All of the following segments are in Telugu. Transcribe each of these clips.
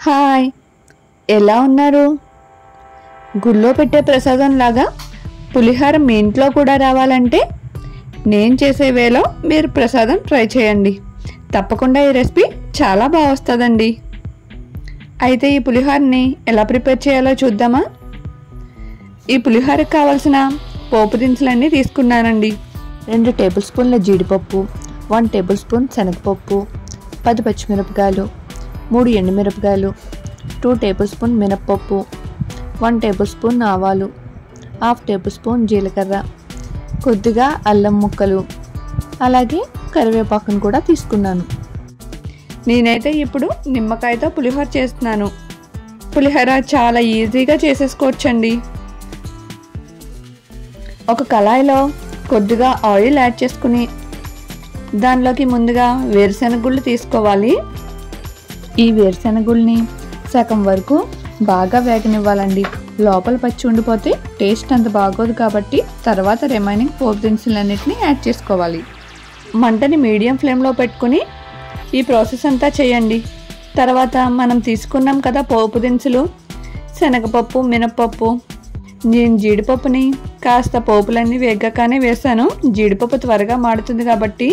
హాయ్, ఎలా ఉన్నారు? గుళ్ళో పెట్టే ప్రసాదం లాగా పులిహోర మీ ఇంట్లో కూడా రావాలంటే నేను చేసే వేలో మీరు ప్రసాదం ట్రై చేయండి. తప్పకుండా ఈ రెసిపీ చాలా బాగా వస్తుందండి. అయితే ఈ పులిహోరని ఎలా ప్రిపేర్ చేయాలో చూద్దామా? ఈ పులిహోరకు కావాల్సిన పోపు దినుసులన్నీ తీసుకున్నానండి. 2 టేబుల్ స్పూన్ల జీడిపప్పు, 1 టేబుల్ స్పూన్ శనగపప్పు, 10 పచ్చిమిరపకాయలు, 3 ఎండుమిరపకాయలు, 2 టేబుల్ స్పూన్ మినప్పప్పు, 1 టేబుల్ స్పూన్ ఆవాలు, 1/2 టేబుల్ స్పూన్ జీలకర్ర, కొద్దిగా అల్లం ముక్కలు, అలాగే కరివేపాకును కూడా తీసుకున్నాను. నేనైతే ఇప్పుడు నిమ్మకాయతో పులిహోర చేస్తున్నాను. పులిహోర చాలా ఈజీగా చేసేసుకోవచ్చండి. ఒక కళాయిలో కొద్దిగా ఆయిల్ యాడ్ చేసుకుని దానిలోకి ముందుగా వేరుశెనగ గుళ్ళు తీసుకోవాలి. ఈ వేరుశెనగ గుళ్ళని సగం వరకు బాగా వేగనివ్వాలండి. లోపల పచ్చి ఉండిపోతే టేస్ట్ అంత బాగోదు కాబట్టి తర్వాత రిమైనింగ్ పోపు దినుసులన్నిటిని యాడ్ చేసుకోవాలి. మంటని మీడియం ఫ్లేమ్లో పెట్టుకుని ఈ ప్రాసెస్ అంతా చేయండి. తర్వాత మనం తీసుకున్నాం కదా పోపు దినుసులు, శనగపప్పు, మినపప్పు. నేను జీడిపప్పుని కాస్త పోపులన్నీ వేగగానే వేసాను. జీడిపప్పు త్వరగా మాడుతుంది కాబట్టి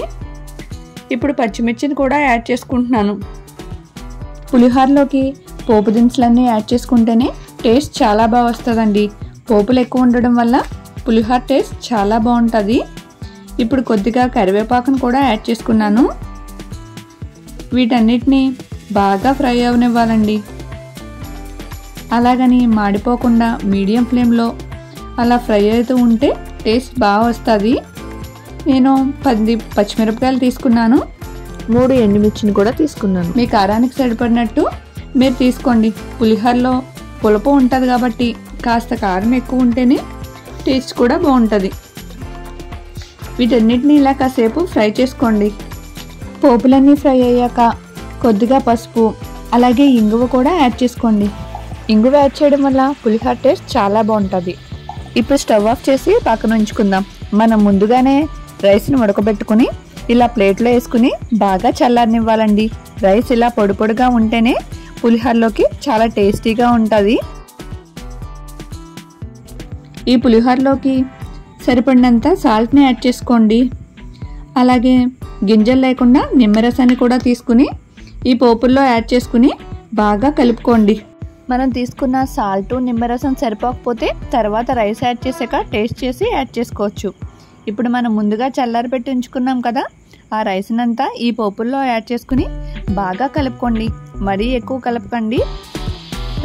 ఇప్పుడు పచ్చిమిర్చిని కూడా యాడ్ చేసుకుంటున్నాను. పులిహోరలోకి పోపు దినుసులన్నీ యాడ్ చేసుకుంటేనే టేస్ట్ చాలా బాగా వస్తుందండి. పోపులు ఎక్కువ ఉండడం వల్ల పులిహోర టేస్ట్ చాలా బాగుంటుంది. ఇప్పుడు కొద్దిగా కరివేపాకును కూడా యాడ్ చేసుకున్నాను. వీటన్నిటిని బాగా ఫ్రై అవనివ్వాలండి. అలాగని మాడిపోకుండా మీడియం ఫ్లేమ్లో అలా ఫ్రై అవుతూ ఉంటే టేస్ట్ బాగా వస్తుంది. నేను 10 పచ్చిమిరపకాయలు తీసుకున్నాను, 3 ఎండుమిర్చిని కూడా తీసుకున్నాను. మీ కారానికి సరిపడినట్టు మీరు తీసుకోండి. పులిహోరలో పులుపు ఉంటుంది కాబట్టి కాస్త కారం ఎక్కువ ఉంటేనే టేస్ట్ కూడా బాగుంటుంది. వీటన్నిటిని ఇలా కాసేపు ఫ్రై చేసుకోండి. పోపులన్నీ ఫ్రై అయ్యాక కొద్దిగా పసుపు, అలాగే ఇంగువ కూడా యాడ్ చేసుకోండి. ఇంగువ యాడ్ చేయడం వల్ల పులిహోర టేస్ట్ చాలా బాగుంటుంది. ఇప్పుడు స్టవ్ ఆఫ్ చేసి పక్కన ఉంచుకుందాం. మనం ముందుగానే రైస్ని ఉడకబెట్టుకుని ఇలా ప్లేట్లో వేసుకుని బాగా చల్లారనివ్వాలండి. రైస్ ఇలా పొడి పొడిగా ఉంటేనే పులిహోరలోకి చాలా టేస్టీగా ఉంటుంది. ఈ పులిహోరలోకి సరిపడినంత సాల్ట్ని యాడ్ చేసుకోండి. అలాగే గింజలు లేకుండా నిమ్మరసాన్ని కూడా తీసుకుని ఈ పోపుల్లో యాడ్ చేసుకుని బాగా కలుపుకోండి. మనం తీసుకున్న సాల్ట్, నిమ్మరసం సరిపోకపోతే తర్వాత రైస్ యాడ్ చేసాక టేస్ట్ చేసి యాడ్ చేసుకోవచ్చు. ఇప్పుడు మనం ముందుగా చల్లారి పెట్టి ఉంచుకున్నాం కదా, ఆ రైస్ని అంతా ఈ పోపుల్లో యాడ్ చేసుకుని బాగా కలుపుకోండి. మరీ ఎక్కువ కలపకండి.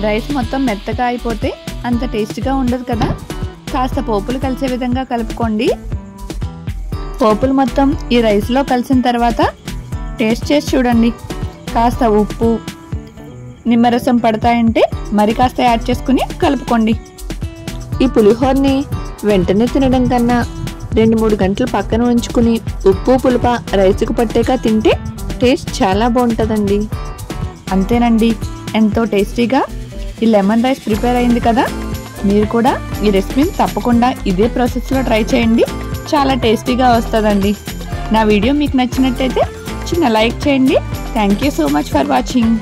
రైస్ మొత్తం మెత్తగా అయిపోతే అంత టేస్ట్గా ఉండదు కదా. కాస్త పోపులు కలిసే విధంగా కలుపుకోండి. పోపులు మొత్తం ఈ రైస్లో కలిసిన తర్వాత టేస్ట్ చేసి చూడండి. కాస్త ఉప్పు, నిమ్మరసం పడతాయంటే మరి కాస్త యాడ్ చేసుకుని కలుపుకోండి. ఈ పులిహోరని వెంటనే తినడం కన్నా 2-3 గంటలు పక్కన ఉంచుకుని ఉప్పు పులుప రైస్కు పట్టాక తింటే టేస్ట్ చాలా బాగుంటుందండి. అంతేనండి, ఎంతో టేస్టీగా ఈ లెమన్ రైస్ ప్రిపేర్ అయింది కదా. మీరు కూడా ఈ రెసిపీని తప్పకుండా ఇదే ప్రాసెస్లో ట్రై చేయండి. చాలా టేస్టీగా వస్తుందండి. నా వీడియో మీకు నచ్చినట్టయితే చిన్న లైక్ చేయండి. Thank you so much for watching.